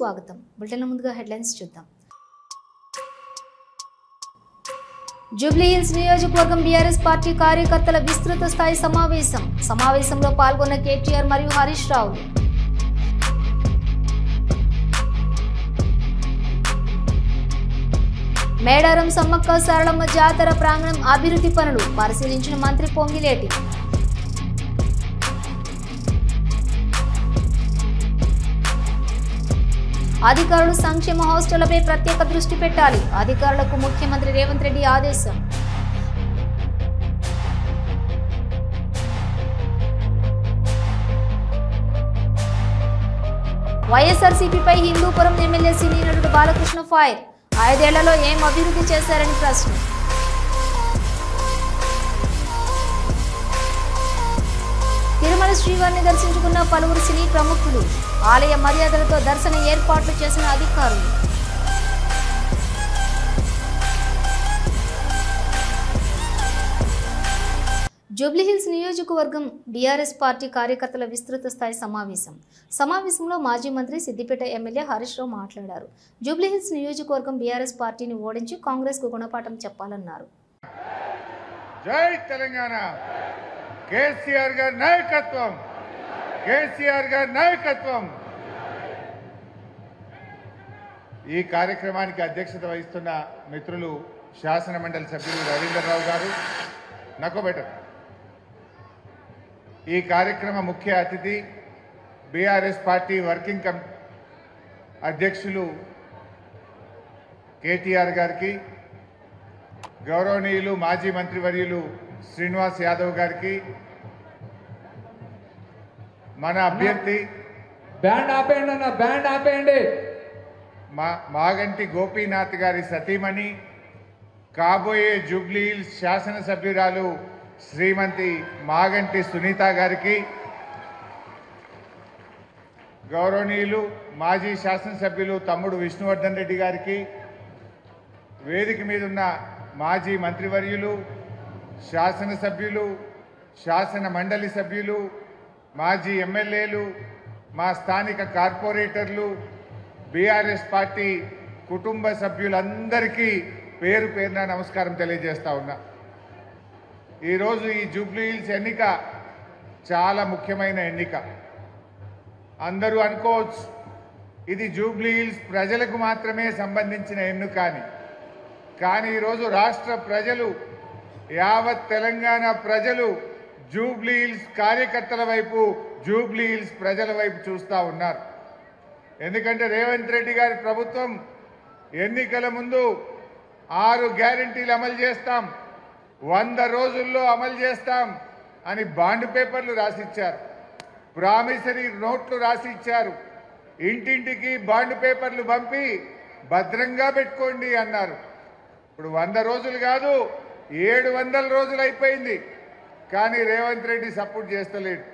స్వాగతం. బులెటిన్ ముందుగా హెడ్లైన్స్ చూద్దాం. జూబ్లీహిల్స్ నియోజకవర్గం బీఆర్ఎస్ పార్టీ కార్యకర్తల విస్తృత స్థాయి సమావేశంలో పాల్గొన్న కేటీఆర్ మరియు హరీష్ రావు. మేడారం సమ్మక్క సారళమ్మ జాతర ప్రాంగణం అభివృద్ధి పనులు పరిశీలించిన మంత్రి పొంగిలేటి. అధికారులు సంక్షేమ హాస్టళ్లపై ప్రత్యేక దృష్టి పెట్టాలి. అధికారులకు ముఖ్యమంత్రి రేవంత్ రెడ్డి ఆదేశం. వైఎస్ఆర్సీపీపై హిందూపురం ఎమ్మెల్యే సినీ నటుడు బాలకృష్ణ ఫైర్. 5 ఏళ్లలో ఏం అభివృద్ధి చేశారని ప్రశ్న. తిరుమల శ్రీవారిని దర్శించుకున్న పలువురు సినీ ప్రముఖులు. ఆలయ మర్యాదలతో దర్శన ఏర్పాట్లు చేసిన అధికారులు. జూబ్లీహిల్స్ నియోజకవర్గం బీఆర్ఎస్ పార్టీ కార్యకర్తల విస్తృత స్థాయి సమావేశంలో మాజీ మంత్రి సిద్దిపేట ఎమ్మెల్యే హరీష్ రావు మాట్లాడారు. జూబ్లీహిల్స్ నియోజకవర్గం బీఆర్ఎస్ పార్టీని ఓడించి కాంగ్రెస్ కు గుణపాఠం చెప్పాలన్నారు. జై తెలంగాణ. కేసీఆర్ గారి నాయకత్వం, కేసీఆర్ గారి నాయకత్వం. ఈ కార్యక్రమానికి అధ్యక్షత వహిస్తున్న మిత్రులు శాసన మండలి సభ్యులు రవీంద్రరావు గారు, నకోబెటర్. ఈ కార్యక్రమ ముఖ్య అతిథి బీఆర్ఎస్ పార్టీ వర్కింగ్ అధ్యక్షులు కేటీఆర్ గారికి, గౌరవనీయులు మాజీ మంత్రివర్యులు శ్రీనివాస్ యాదవ్ గారికి, మన అభ్యర్థి బ్యాండ్ ఆపేయండి అన్న, బ్యాండ్ ఆపేయండి, మాగంటి గోపీనాథ్ గారి సతీమణి, కాబోయే జూబ్లీహిల్స్ శాసనసభ్యురాలు శ్రీమతి మాగంటి సునీత గారికి, గౌరవనీయులు మాజీ శాసనసభ్యులు తమ్ముడు విష్ణువర్ధన్ రెడ్డి గారికి, వేదిక మీద ఉన్న మాజీ మంత్రివర్యులు, శాసనసభ్యులు, శాసన మండలి సభ్యులు, మాజీ ఎమ్మెల్యేలు, మా స్థానిక కార్పొరేటర్లు, బీఆర్ఎస్ పార్టీ కుటుంబ సభ్యులందరికీ పేరు పేరున నమస్కారం తెలియజేస్తా ఉన్నా. ఈరోజు ఈ జూబ్లీహిల్స్ ఎన్నిక చాలా ముఖ్యమైన ఎన్నిక. అందరూ అనుకోవచ్చు ఇది జూబ్లీహిల్స్ ప్రజలకు మాత్రమే సంబంధించిన ఎన్నిక అని. కానీ ఈరోజు రాష్ట్ర ప్రజలు, యావత్ తెలంగాణ ప్రజలు జూబ్లీహిల్స్ కార్యకర్తల వైపు, జూబ్లీహిల్స్ ప్రజల వైపు చూస్తూ ఉన్నారు. ఎందుకంటే రేవంత్ రెడ్డి గారి ప్రభుత్వం ఎన్నికల ముందు 6 గ్యారెంటీలు అమలు చేస్తాం, 100 రోజుల్లో అమలు చేస్తాం అని బాండ్ పేపర్లు రాసిచ్చారు, ప్రామిసరీ నోట్లు రాసిచ్చారు, ఇంటింటికి బాండ్ పేపర్లు పంపి భద్రంగా పెట్టుకోండి అన్నారు. ఇప్పుడు 100 రోజులు కాదు, 700 రోజులు అయిపోయింది. కానీ రేవంత్ రెడ్డి సపోర్ట్ చేస్తలేడు.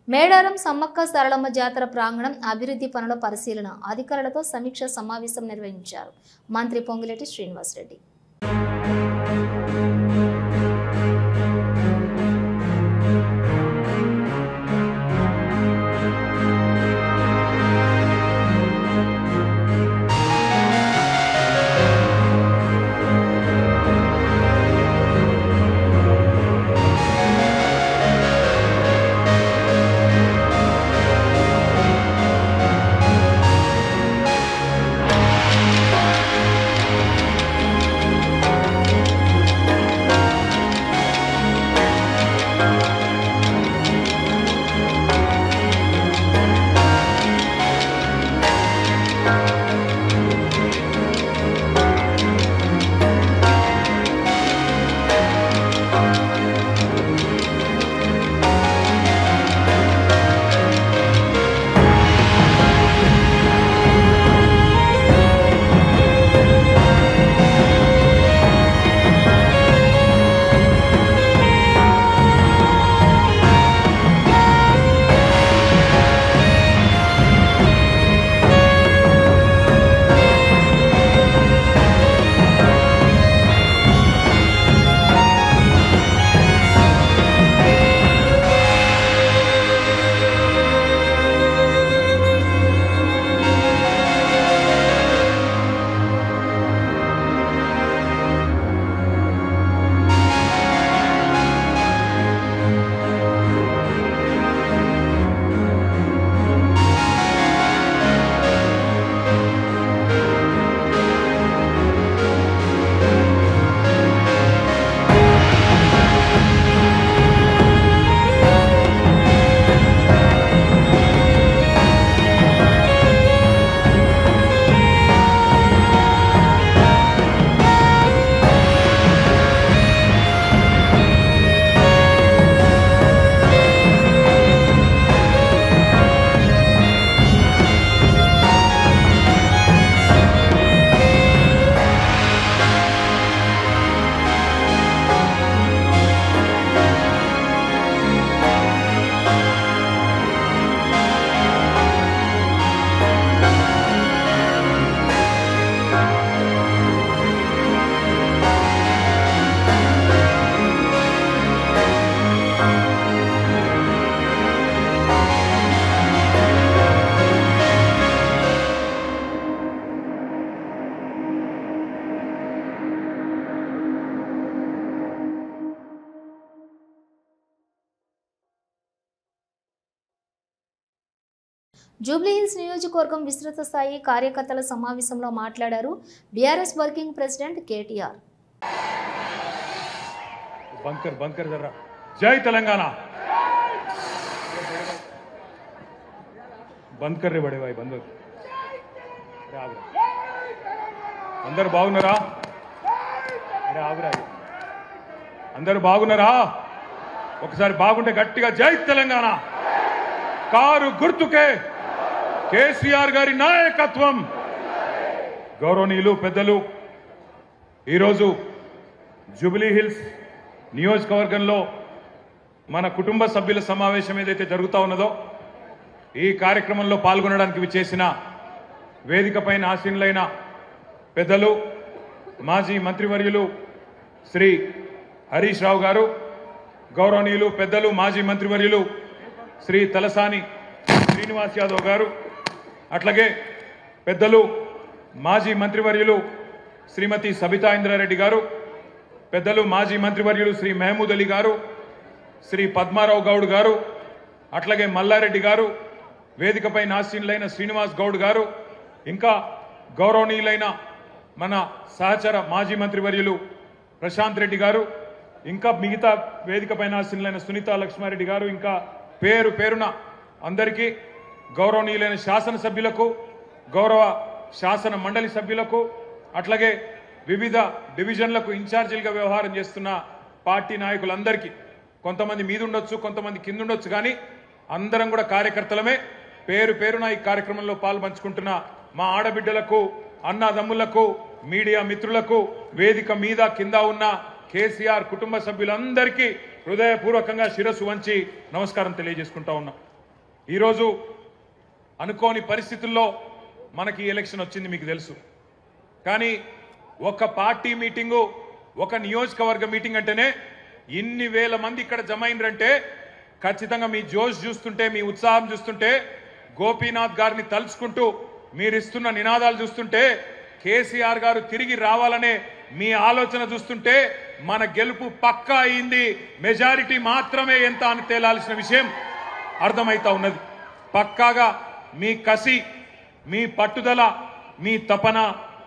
మేడారం సమ్మక్క సారళమ్మ జాతర ప్రాంగణం అభివృద్ధి పనుల పరిశీలన, అధికారులతో సమీక్ష సమావేశం నిర్వహించారు మంత్రి పొంగిలేటి శ్రీనివాసరెడ్డి. జూబ్లీహిల్స్ నియోజకవర్గం విస్తృత స్థాయి కార్యకర్తల సమావేశంలో మాట్లాడారు బీఆర్ఎస్ వర్కింగ్ ప్రెసిడెంట్ కేటీఆర్. బంకర్ జర్రా జై తెలంగాణ బంద్ కర్రే బడే భాయ్ బంద్ అందరు బాగున్నారా? అరే ఆగురా, అందరు బాగున్నారా? ఒకసారి బాగుంటే గట్టిగా జై తెలంగాణ. కారు గుర్తుకే కేసీఆర్ గారి నాయకత్వం. గౌరవనీయులు పెద్దలు, ఈరోజు జూబ్లీహిల్స్ నియోజకవర్గంలో మన కుటుంబ సభ్యుల సమావేశం ఏదైతే జరుగుతూ ఉన్నదో ఈ కార్యక్రమంలో పాల్గొనడానికి విచ్చేసిన వేదిక పైన ఆసీనులైన పెద్దలు మాజీ మంత్రివర్యులు శ్రీ హరీష్ రావు గారు, గౌరవనీయులు పెద్దలు మాజీ మంత్రివర్యులు శ్రీ తలసాని శ్రీనివాస్ యాదవ్ గారు, అట్లాగే పెద్దలు మాజీ మంత్రివర్యులు శ్రీమతి సబితా ఇంద్రారెడ్డి గారు, పెద్దలు మాజీ మంత్రివర్యులు శ్రీ మహమూద్ అలీ గారు, శ్రీ పద్మారావు గౌడ్ గారు, అట్లాగే మల్లారెడ్డి గారు, వేదికపై ఆసీనులైన శ్రీనివాస్ గౌడ్ గారు, ఇంకా గౌరవనీయులైన మన సహచర మాజీ మంత్రివర్యులు ప్రశాంత్ రెడ్డి గారు, ఇంకా మిగతా వేదికపై ఆసీనులైన సునీత లక్ష్మారెడ్డి గారు, ఇంకా పేరు పేరున అందరికీ గౌరవనీయులైన శాసనసభ్యులకు, గౌరవ శాసన మండలి సభ్యులకు, అట్లాగే వివిధ డివిజన్లకు ఇన్ఛార్జీలుగా వ్యవహారం చేస్తున్న పార్టీ నాయకులందరికీ, కొంతమంది మీద ఉండొచ్చు, కొంతమంది కింద ఉండొచ్చు, కానీ అందరం కూడా కార్యకర్తలమే. పేరు పేరున ఈ కార్యక్రమంలో పాల్పంచుకుంటున్న మా ఆడబిడ్డలకు, అన్నదమ్ములకు, మీడియా మిత్రులకు, వేదిక మీద కింద ఉన్న కేసీఆర్ కుటుంబ సభ్యులందరికీ హృదయపూర్వకంగా శిరస్సు వంచి నమస్కారం తెలియజేసుకుంటా ఉన్నా. ఈరోజు అనుకోని పరిస్థితుల్లో మనకి ఎలక్షన్ వచ్చింది, మీకు తెలుసు. కానీ ఒక పార్టీ మీటింగు, ఒక నియోజకవర్గ మీటింగ్ అంటేనే ఇన్ని వేల మంది ఇక్కడ జమ అయినరంటే ఖచ్చితంగా మీ జోష్ చూస్తుంటే, మీ ఉత్సాహం చూస్తుంటే, గోపీనాథ్ గారిని తలుచుకుంటూ మీరు ఇస్తున్న నినాదాలు చూస్తుంటే, కేసీఆర్ గారు తిరిగి రావాలనే మీ ఆలోచన చూస్తుంటే మన గెలుపు పక్కా అయింది. మెజారిటీ మాత్రమే ఎంత అని తేలాల్సిన విషయం అర్థమైతా ఉన్నది. పక్కాగా మీ కసి, మీ పట్టుదల, మీ తపన,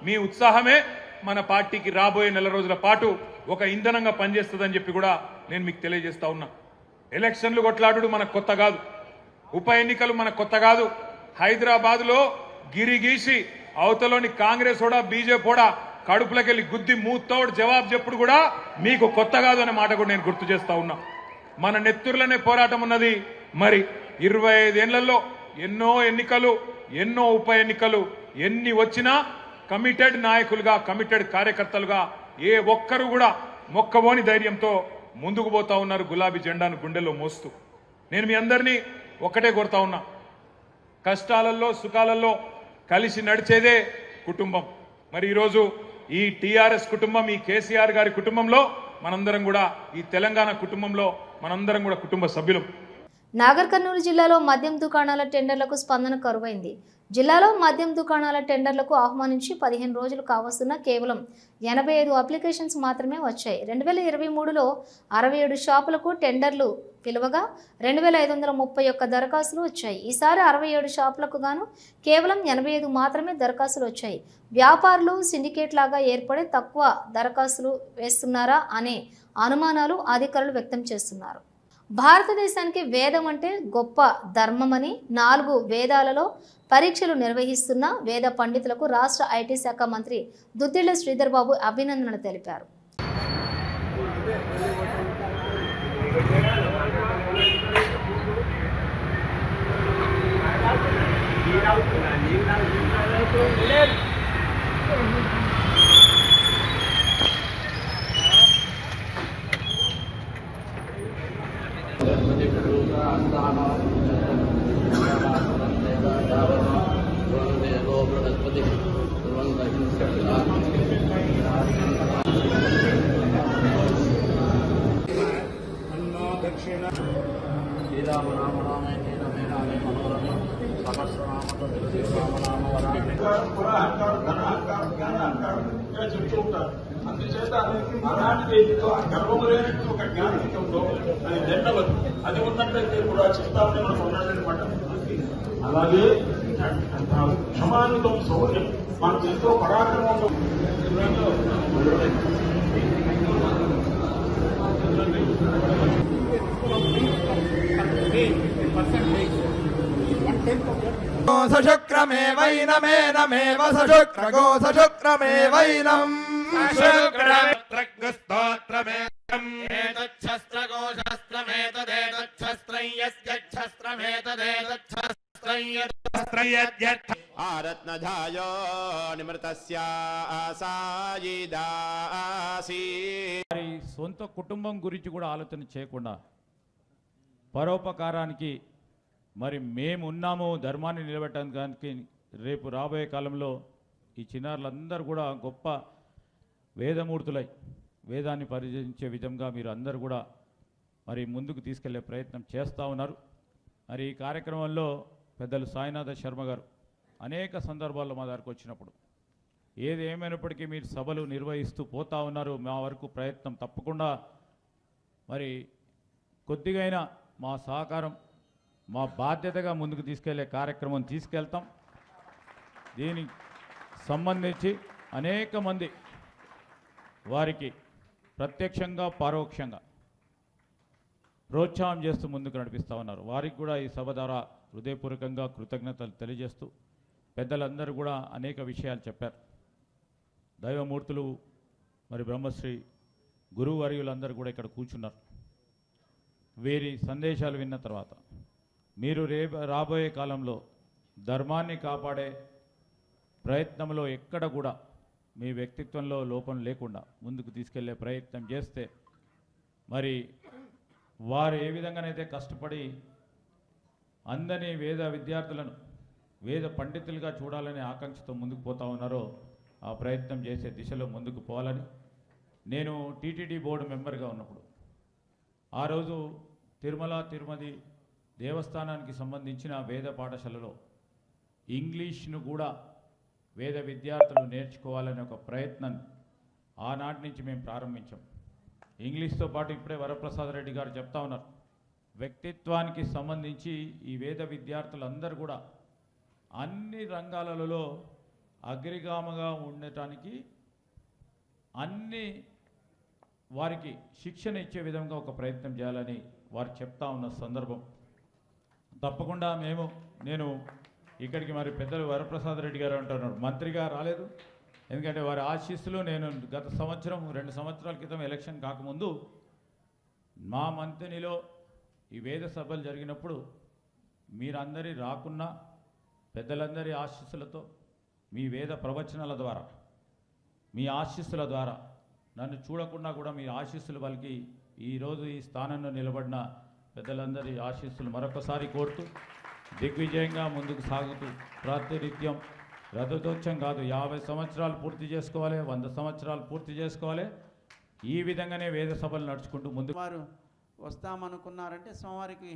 మీ ఉత్సాహమే మన పార్టీకి రాబోయే నెల రోజుల పాటు ఒక ఇంధనంగా పనిచేస్తుందని చెప్పి కూడా నేను మీకు తెలియజేస్తా ఉన్నా. ఎలక్షన్లు కొట్లాడు మనకు కొత్త కాదు, ఉప ఎన్నికలు మనకు కొత్త కాదు. హైదరాబాద్లో గిరిగీసి అవతలోని కాంగ్రెస్ కూడా బీజేపీ కూడా కడుపులకెళ్ళి గుద్ది మూతోడు జవాబు చెప్పుడు కూడా మీకు కొత్త కాదు అనే మాట కూడా నేను గుర్తు చేస్తా ఉన్నా. మన నెత్తుర్లనే పోరాటం ఉన్నది. మరి 25 ఏళ్లలో ఎన్నో ఎన్నికలు, ఎన్నో ఉప ఎన్నికలు, ఎన్ని వచ్చినా కమిటెడ్ నాయకులుగా, కమిటెడ్ కార్యకర్తలుగా ఏ ఒక్కరు కూడా మొక్కబోని ధైర్యంతో ముందుకు పోతా ఉన్నారు, గులాబీ జెండాను గుండెల్లో మోస్తూ. నేను మీ అందరినీ ఒక్కటే కోరుతా ఉన్నా, కష్టాలలో సుఖాలలో కలిసి నడిచేదే కుటుంబం. మరి ఈరోజు ఈ టీఆర్ఎస్ కుటుంబం, ఈ కేసీఆర్ గారి కుటుంబంలో మనందరం కూడా, ఈ తెలంగాణ కుటుంబంలో మనందరం కూడా కుటుంబ సభ్యులం. నాగర్ కర్నూలు జిల్లాలో మద్యం దుకాణాల టెండర్లకు స్పందన కరువైంది. జిల్లాలో మద్యం దుకాణాల టెండర్లకు ఆహ్వానించి 15 రోజులు కావస్తున్న కేవలం 85 అప్లికేషన్స్ మాత్రమే వచ్చాయి. 2023లో 67 షాపులకు టెండర్లు పిలువగా 2531 దరఖాస్తులు వచ్చాయి. ఈసారి 67 షాపులకు గాను కేవలం 85 మాత్రమే దరఖాస్తులు వచ్చాయి. వ్యాపారులు సిండికేట్ లాగా ఏర్పడి తక్కువ దరఖాస్తులు వేస్తున్నారా అనే అనుమానాలు అధికారులు వ్యక్తం చేస్తున్నారు. భారతదేశానికి వేదం అంటే గొప్ప ధర్మమని 4 వేదాలలో పరీక్షలు నిర్వహిస్తున్న వేద పండితులకు రాష్ట్ర ఐటీ శాఖ మంత్రి దుద్దిళ్ల శ్రీధర్ బాబు అభినందనలు తెలిపారు. చెప్తూ ఉంటారు. అందుచేత అలాంటిది ఏదో గర్వం లేని ఒక జ్ఞానం ఉందో అది నిండవద్దు. అది ఉన్నట్లయితే కూడా చిత్తాన్ని మనం ఉన్నాడనమాట. అలాగే క్షమానుతం శౌర్యం మనకు ఎంతో పరాక్రమంతో సశుక్రమేవైనమేనమేవ సశుక్రగో సశుక్రమేవైనం ఆరత్నధాయో నిమృతస్య ఆసాయిదాసి. వారి సొంత కుటుంబం గురించి కూడా ఆలోచన చేయకుండా పరోపకారానికి మరి మేము ఉన్నాము ధర్మాన్ని నిలబెట్టడానికి రేపు రాబోయే కాలంలో ఈ చిన్నారులందరూ కూడా గొప్ప వేదమూర్తులై వేదాన్ని పరిచయించే విధంగా మీరు అందరూ కూడా మరి ముందుకు తీసుకెళ్లే ప్రయత్నం చేస్తూ ఉన్నారు. మరి ఈ కార్యక్రమంలో పెద్దలు సాయినాథ శర్మ గారు అనేక సందర్భాల్లో మా దగ్గరకు వచ్చినప్పుడు ఏది ఏమైనప్పటికీ మీరు సభలు నిర్వహిస్తూ పోతా ఉన్నారు. మా వరకు ప్రయత్నం తప్పకుండా మరి కొద్దిగైనా మా సహకారం మా బాధ్యతగా ముందుకు తీసుకెళ్లే కార్యక్రమం తీసుకెళ్తాం. దీనికి సంబంధించి అనేక మంది వారికి ప్రత్యక్షంగా పరోక్షంగా ప్రోత్సాహం చేస్తూ ముందుకు నడిపిస్తూ ఉన్నారు. వారికి కూడా ఈ సభ ద్వారా హృదయపూర్వకంగా కృతజ్ఞతలు తెలియజేస్తూ పెద్దలందరూ కూడా అనేక విషయాలు చెప్పారు. దైవమూర్తులు మరి బ్రహ్మశ్రీ గురువర్యులందరూ కూడా ఇక్కడ కూర్చున్నారు. వీరి సందేశాలు విన్న తర్వాత మీరు రాబోయే కాలంలో ధర్మాన్ని కాపాడే ప్రయత్నంలో ఎక్కడ కూడా మీ వ్యక్తిత్వంలో లోపం లేకుండా ముందుకు తీసుకెళ్లే ప్రయత్నం చేస్తే మరి వారు ఏ విధంగానైతే కష్టపడి అందరినీ వేద విద్యార్థులను వేద పండితులుగా చూడాలనే ఆకాంక్షతో ముందుకు పోతా ఉన్నారో ఆ ప్రయత్నం చేసే దిశలో ముందుకు పోవాలని నేను టీటీడీ బోర్డు మెంబర్గా ఉన్నప్పుడు ఆ రోజు తిరుమతి దేవస్థానానికి సంబంధించిన వేద పాఠశాలలో ఇంగ్లీష్ను కూడా వేద విద్యార్థులు నేర్చుకోవాలనే ఒక ప్రయత్నం ఆనాటి నుంచి మేము ప్రారంభించాం. ఇంగ్లీష్తో పాటు ఇప్పుడే వరప్రసాద్ రెడ్డి గారు చెప్తా ఉన్నారు. వ్యక్తిత్వానికి సంబంధించి ఈ వేద విద్యార్థులందరూ కూడా అన్ని రంగాలలో అగ్రగామిగా ఉండటానికి అన్ని వారికి శిక్షణ ఇచ్చే విధంగా ఒక ప్రయత్నం చేయాలని వారు చెప్తా ఉన్న సందర్భం తప్పకుండా నేను ఇక్కడికి మరి పెద్దలు వరప్రసాద్ రెడ్డి గారు అంటున్నారు, మంత్రిగా రాలేదు. ఎందుకంటే వారి ఆశీస్సులు నేను గత సంవత్సరం 2 సంవత్సరాల క్రితం ఎలక్షన్ కాకముందు మా మంత్రినిలో ఈ వేద సభలు జరిగినప్పుడు మీరందరి రాకున్నా పెద్దలందరి ఆశీస్సులతో మీ వేద ప్రవచనాల ద్వారా మీ ఆశీస్సుల ద్వారా నన్ను చూడకుండా కూడా మీ ఆశీస్సులు పలికి ఈరోజు ఈ స్థానంలో నిలబడిన పెద్దలందరి ఆశీస్సులు మరొకసారి కోరుతూ దిగ్విజయంగా ముందుకు సాగుతూ ప్రాతినిధ్యం రథోత్సవం కాదు, 50 సంవత్సరాలు పూర్తి చేసుకోవాలి, 100 సంవత్సరాలు పూర్తి చేసుకోవాలి. ఈ విధంగానే వేద సభలు నడుచుకుంటూ ముందు వారు వస్తామనుకున్నారంటే స్వామివారికి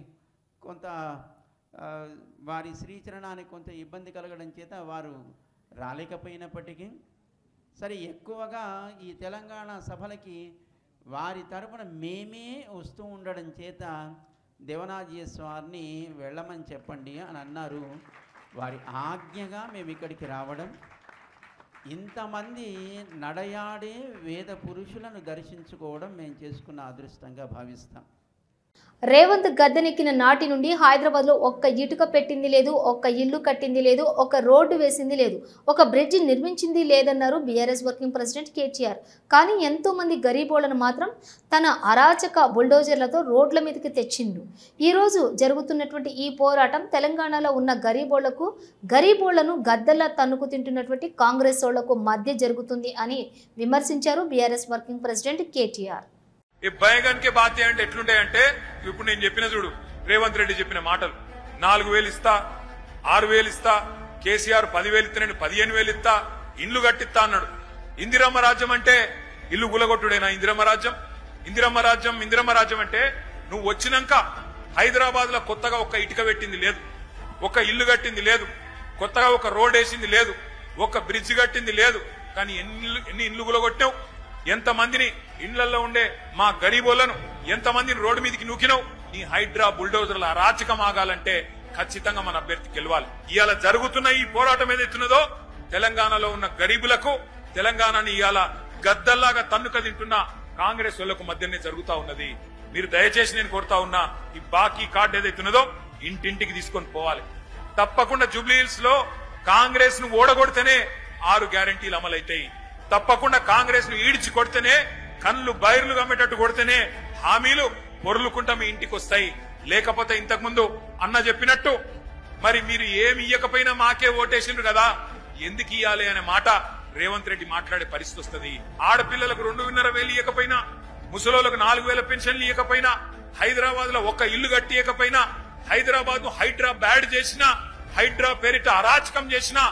కొంత వారి శ్రీచరణానికి కొంత ఇబ్బంది కలగడం చేత వారు రాలేకపోయినప్పటికీ సరే ఎక్కువగా ఈ తెలంగాణ సభలకి వారి తరపున మేమే వస్తూ ఉండడం చేత దేవనాథజీయస్ వారిని వెళ్ళమని చెప్పండి అని అన్నారు. వారి ఆజ్ఞగా మేము ఇక్కడికి రావడం, ఇంతమంది నడయాడే వేద పురుషులను దర్శించుకోవడం మేము చేసుకున్న అదృష్టంగా భావిస్తాం. రేవంత్ గద్దెనెక్కిన నాటి నుండి హైదరాబాద్లో ఒక్క ఇటుక పెట్టింది లేదు, ఒక్క ఇల్లు కట్టింది లేదు, ఒక రోడ్డు వేసింది లేదు, ఒక బ్రిడ్జి నిర్మించింది లేదన్నారు బీఆర్ఎస్ వర్కింగ్ ప్రెసిడెంట్ కేటీఆర్. కానీ ఎంతోమంది గరీబోళ్లను మాత్రం తన అరాచక బుల్డోజర్లతో రోడ్ల మీదకి తెచ్చిండు. ఈరోజు జరుగుతున్నటువంటి ఈ పోరాటం తెలంగాణలో ఉన్న గరీబోళ్లను గద్దెల్లా తన్నుకు తింటున్నటువంటి కాంగ్రెస్ వాళ్లకు మధ్య జరుగుతుంది అని విమర్శించారు బీఆర్ఎస్ వర్కింగ్ ప్రెసిడెంట్ కేటీఆర్. ఈ భయగన్కే బాధ్యత అంటే ఎట్లుంటాయంటే ఇప్పుడు నేను చెప్పిన చూడు, రేవంత్ రెడ్డి చెప్పిన మాటలు 4,000 ఇస్తా, 6,000 ఇస్తా, కేసీఆర్ 10,000 ఇస్తా, నేను 15,000 ఇస్తా, ఇండ్లు కట్టిస్తా అన్నాడు. ఇందిరమ్మ రాజ్యం అంటే ఇల్లు గులగొట్టుడేనా? ఇందిరమ్మ రాజ్యం అంటే నువ్వు వచ్చినాక హైదరాబాద్ లో కొత్తగా ఒక్క ఇటుక పెట్టింది లేదు, ఒక ఇల్లు కట్టింది లేదు, కొత్తగా ఒక రోడ్ వేసింది లేదు, ఒక బ్రిడ్జ్ కట్టింది లేదు. కానీ ఎన్ని ఇండ్లు గులగొట్టావు, ఎంతమందిని ఇండ్లలో ఉండే మా గరీబోళ్లను ఎంతమందిని రోడ్డు మీదకి నూకినావు. నీ హైడ్రా బుల్డోజర్ల అరాచకం ఆగాలంటే ఖచ్చితంగా మన అభ్యర్థి గెలవాలి. ఇవాళ జరుగుతున్న ఈ పోరాటం ఏదైతున్నదో తెలంగాణలో ఉన్న గరీబులకు, తెలంగాణని ఇవాళ గద్దల్లాగా తన్నుక తింటున్న కాంగ్రెస్ వాళ్లకు మధ్యనే జరుగుతా ఉన్నది. మీరు దయచేసి నేను కోరుతా ఉన్నా, ఈ బాకీ కార్డు ఏదైతున్నదో ఇంటింటికి తీసుకొని పోవాలి. తప్పకుండా జూబ్లీహిల్స్ లో కాంగ్రెస్ ను ఓడగొడితేనే 6 గ్యారంటీలు అమలైతాయి. తప్పకుండా కాంగ్రెస్ ను ఈడ్చి కొడితేనే, కళ్ళు బైర్లు గమ్మేటట్టు కొడితేనే హామీలు పొరులుకుంటా మీ ఇంటికి వస్తాయి. లేకపోతే ఇంతకుముందు అన్న చెప్పినట్టు మరి మీరు ఏమి ఇయ్యకపోయినా మాకే ఓటేసిండ్రు కదా, ఎందుకు ఇయ్యాలి అనే మాట రేవంత్ రెడ్డి మాట్లాడే పరిస్థితి వస్తుంది. ఆడపిల్లలకు 2,500 ఇయ్యకపోయినా, ముసలోళ్లకు 4,000 పెన్షన్లు ఇయ్యకపోయినా, హైదరాబాద్ లో ఒక్క ఇల్లు కట్టియకపోయినా, హైదరాబాద్ ను హైడ్రా బ్యాడ్ చేసినా, హైడ్రా పేరిట అరాచకం చేసినా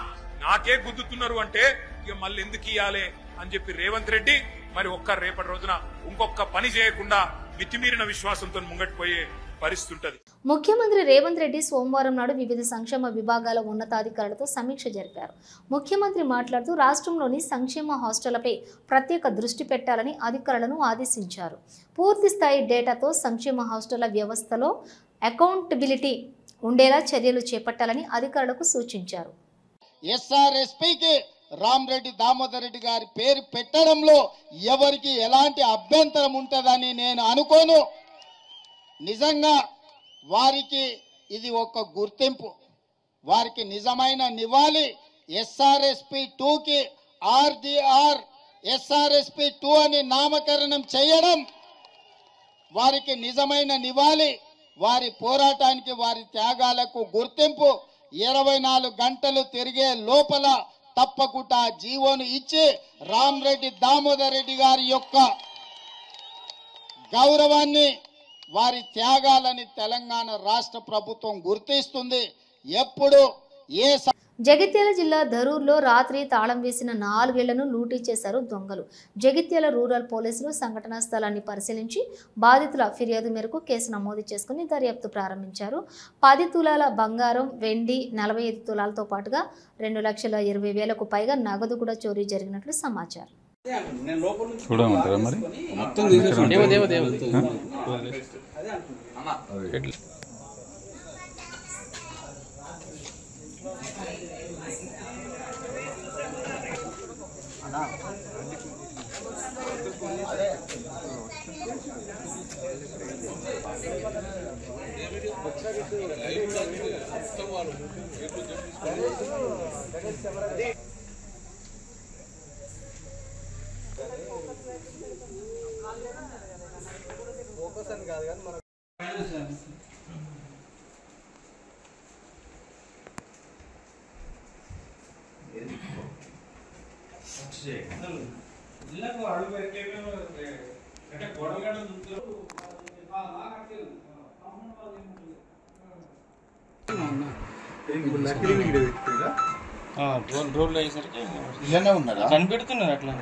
నాకే గుద్దుతున్నారు అంటే ఇక మళ్ళీ ఎందుకు ఇయ్యాలి అని చెప్పి రేవంత్ రెడ్డి మరి రేపటి రోజున ఇంకొక పని చేయకుండా మితిమీరిన విశ్వాసంతో ముంగట్పోయే పరిస్థితి ఉంటది. ముఖ్యమంత్రి రేవంత్ రెడ్డి సోమవారం నాడు వివిధ సంక్షేమ విభాగాల ఉన్నతాధికారులతో సమీక్ష జరిపారు. ముఖ్యమంత్రి మాట్లాడుతూ రాష్ట్రంలోని సంక్షేమ హాస్టళ్లపై ప్రత్యేక దృష్టి పెట్టాలని అధికారులను ఆదేశించారు. పూర్తి స్థాయి డేటాతో సంక్షేమ హాస్టళ్ల వ్యవస్థలో అకౌంటబిలిటీ ఉండేలా చర్యలు చేపట్టాలని అధికారులకు సూచించారు. ఎస్ఆర్ఎస్పీకి రామరెడ్డి దామోదర్ రెడ్డి గారి పేరు పెట్టడంలో ఎవరికి ఎలాంటి అభ్యంతరం ఉంటుందని నేను అనుకోను. నిజంగా వారికి ఇది ఒక గుర్తింపు, వారికి నిజమైన నివాళి. ఎస్ఆర్ఎస్పీ 2కి ఆర్డీఆర్ ఎస్ఆర్ఎస్పీ 2 అని నామకరణం చేయడం వారికి నిజమైన నివాళి. వారి పోరాటానికి, వారి త్యాగాలకు గుర్తింపు. 24 గంటలు తిరిగే లోపల తప్పకుండా జీవోను ఇచ్చి రామరెడ్డి దామోదర్ రెడ్డి గారి యొక్క గౌరవాన్ని, వారి త్యాగాలని తెలంగాణ రాష్ట్ర ప్రభుత్వం గుర్తిస్తుంది. ఎప్పుడు ఏ జగిత్యాల జిల్లా ధరూర్లో రాత్రి తాళం వేసిన 4 ఇళ్లను లూటీ చేశారు దొంగలు. జగిత్యాల రూరల్ పోలీసులు సంఘటనా స్థలాన్ని పరిశీలించి బాధితుల ఫిర్యాదు మేరకు కేసు నమోదు చేసుకుని దర్యాప్తు ప్రారంభించారు. 10 తులాల బంగారం, వెండి, 45 తులాలతో పాటుగా 2,20,000కు పైగా నగదు కూడా చోరీ జరిగినట్లు సమాచారం. కనిపెడుతున్నారు అట్లా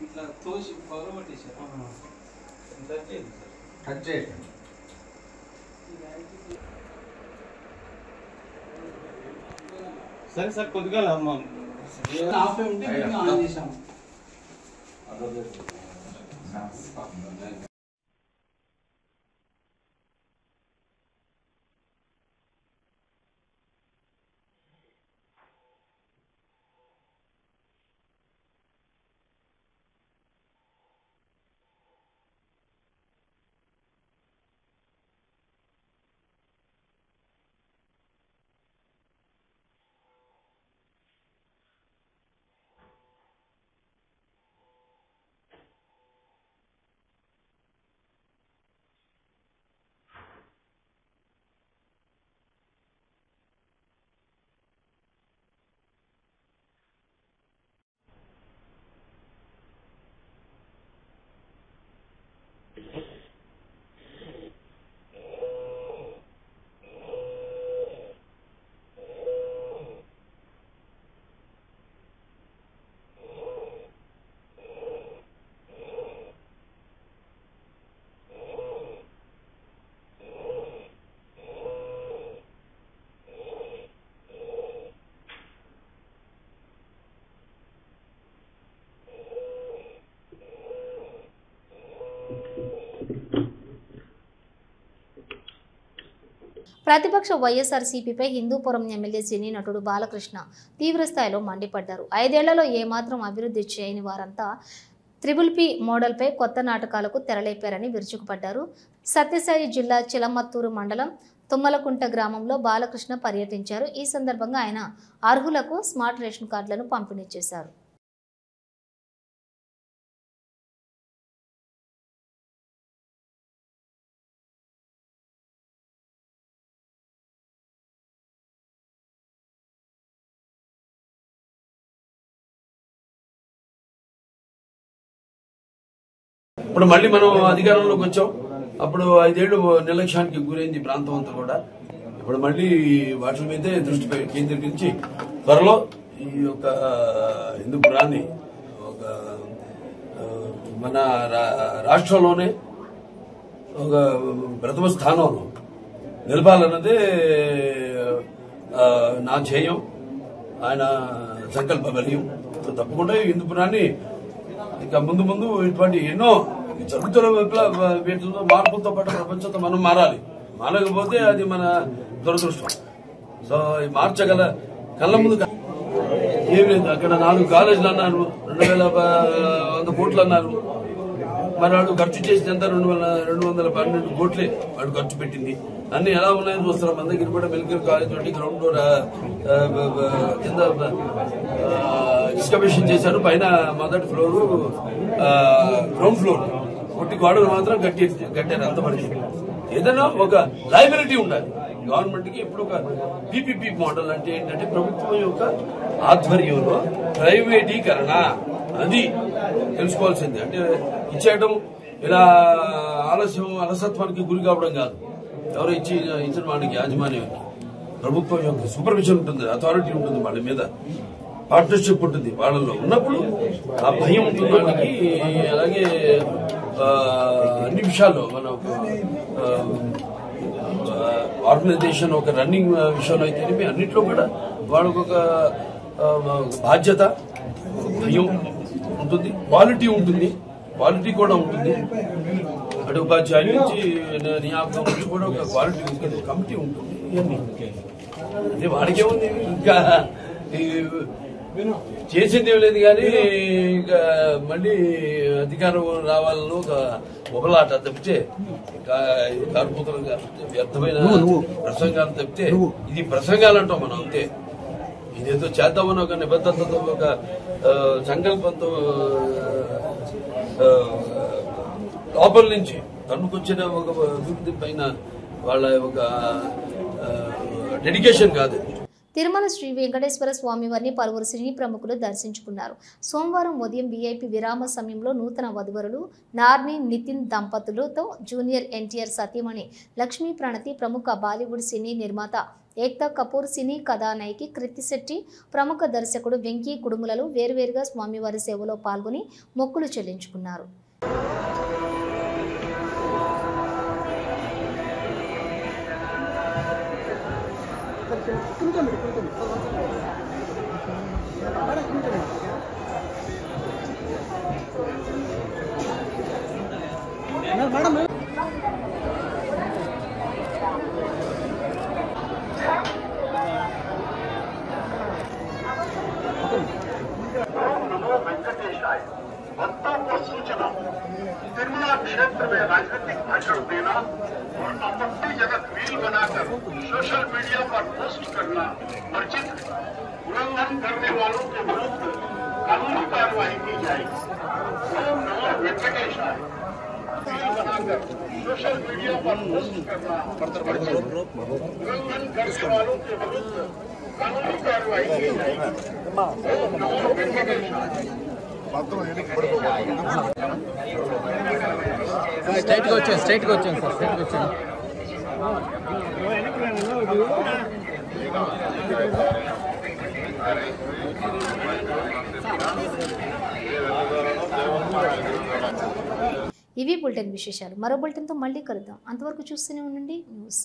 ఇట్లా తోసి పగలబట్టేశారు. సరే సార్ కొద్దిగా ఆపే ఉంటే ఆన్ చేశాము. ప్రతిపక్ష వైఎస్ఆర్సీపీపై హిందూపురం ఎమ్మెల్యే సినీ నటుడు బాలకృష్ణ తీవ్రస్థాయిలో మండిపడ్డారు. 5 ఏళ్లలో ఏమాత్రం అభివృద్ధి చేయని వారంతా త్రిబుల్-పి మోడల్పై కొత్త నాటకాలకు తెరలేపారని విరుచుకుపడ్డారు. సత్యసాయి జిల్లా చిలమత్తూరు మండలం తుమ్మలకుంట గ్రామంలో బాలకృష్ణ పర్యటించారు. ఈ సందర్భంగా ఆయన అర్హులకు స్మార్ట్ రేషన్ కార్డులను పంపిణీ చేశారు. ఇప్పుడు మళ్ళీ మనం అధికారంలోకి వచ్చాం. అప్పుడు 5 ఏళ్లు నిర్లక్ష్యానికి గురైంది ప్రాంతం అంతా కూడా. ఇప్పుడు మళ్ళీ వాటి మీదే దృష్టి కేంద్రీకరించి త్వరలో ఈ యొక్క హిందూపురాన్ని ఒక మన రాష్ట్రంలోనే ఒక ప్రథమ స్థానంలో నిలపాలన్నదే నా ధ్యేయం, ఆయన సంకల్ప బలీయం. తప్పకుండా హిందూపురాన్ని ఇంకా ముందు ముందు ఇటువంటి ఎన్నో జరుగుతున్న వీటితో మార్పులతో పాటు ప్రపంచంతో మనం మారాలి. మారకపోతే అది మన దురదృష్టం. సో మార్చగల కళ్ళ ముందు ఏం లేదు. అక్కడ 4 కాలేజీలు అన్నారు, 2100 కోట్లు అన్నారు. మరి వాడు ఖర్చు చేసినంత 212 కోట్లే వాడు ఖర్చు పెట్టింది. అన్ని ఎలా ఉన్నాయని చూస్తారు. మన దగ్గర కూడా మెడికల్ కాలేజ్ తోటి గ్రౌండ్ ఫ్లోర్ కింద ఎక్స్కవేషన్ చేశారు. పైన మొదటి ఫ్లోర్ గ్రౌండ్ ఫ్లోర్ కొట్టి గోడలు మాత్రం కట్టారు. అంత పడితే ఏదైనా ఒక లయబిలిటీ ఉండాలి గవర్నమెంట్ కి. ఇప్పుడు ఒక పీపీపీ మోడల్ అంటే ఏంటంటే ప్రభుత్వం యొక్క ఆధ్వర్యంలో ప్రైవేటీకరణ, అది తెలుసుకోవాల్సింది. అంటే ఇచ్చేయడం ఇలా అలసత్వానికి గురి కావడం కాదు. ఎవరో ఇచ్చిన వాడికి యాజమాన్యం ప్రభుత్వం యొక్క సూపర్విజన్ ఉంటుంది, అథారిటీ ఉంటుంది, వాళ్ళ మీద పార్ట్నర్షిప్ ఉంటుంది. వాళ్ళలో ఉన్నప్పుడు ఆ భయం ఉంటుంది వాళ్ళకి. అలాగే అన్ని విషయాల్లో మన ఆర్గనైజేషన్ ఒక రన్నింగ్ విషయంలో అయితే అన్నింటిలో కూడా వాళ్ళకు ఒక బాధ్యత, భయం ఉంటుంది, క్వాలిటీ ఉంటుంది, క్వాలిటీ కూడా ఉంటుంది. అటు ఉపాధ్యాయుల నుంచి నియామకం నుంచి కూడా ఒక క్వాలిటీ ఉంటుంది, కమిటీ ఉంటుంది. ఇవన్నీ అంటే వాడికే ఉంది, ఇంకా చేసింది ఏం లేదు. కానీ ఇంకా మళ్ళీ అధికారం రావాలని ఒక ఒకలాట తప్పితే, కార్పొరేటర్ వ్యర్థమైన ప్రసంగాలు తప్పితే ఇది ప్రసంగాలు అంటాం మనం అంతే. ఇదేదో చేద్దామని ఒక నిబద్ధతతో, ఒక సంకల్పంతో లోపల నుంచి తన్నుకొచ్చిన ఒక అభివృద్ధి పైన వాళ్ళ ఒక డెడికేషన్ కాదు. తిరుమల శ్రీ వెంకటేశ్వర స్వామి వారిని పలువురు సినీ ప్రముఖులు దర్శించుకున్నారు. సోమవారం ఉదయం వీఐపీ విరామ సమయంలో నూతన వధువరులు నార్ని నితిన్ దంపతులతో జూనియర్ ఎన్టీఆర్ సతీమణి లక్ష్మీ ప్రణతి, ప్రముఖ బాలీవుడ్ సినీ నిర్మాత ఏక్తా కపూర్, సినీ కథానాయకి కృతి శెట్టి, ప్రముఖ దర్శకుడు వెంకీ కుడుములలు వేర్వేరుగా స్వామివారి సేవలో పాల్గొని మొక్కులు చెల్లించుకున్నారు. भक्तों को सूचना, तिरुमला क्षेत्र में राजनीतिक भाषण देना और आपत्तिजनक रील बनाकर सोशल मीडिया पर पोस्ट करना वर्जित है। उल्लंघन करने वालों के विरुद्ध कानूनी कार्रवाई की जाएगी। ओम नमो वेंकटेशाय रील बनाकर सोशल मीडिया पर पोस्ट करना वर्जित है। उल्लंघन करने वालों के विरुद्ध कानूनी कार्रवाई की जाएगी। ओम नमो वेंकटेशाय। స్ట్రైట్ గా వచ్చాను సార్, స్ట్రైట్ గా వచ్చాను. ఇవి బులెటిన్ విశేషాలు. మరో బులెటిన్తో మళ్ళీ కలుద్దాం. అంతవరకు చూస్తూనే ఉండండి న్యూస్.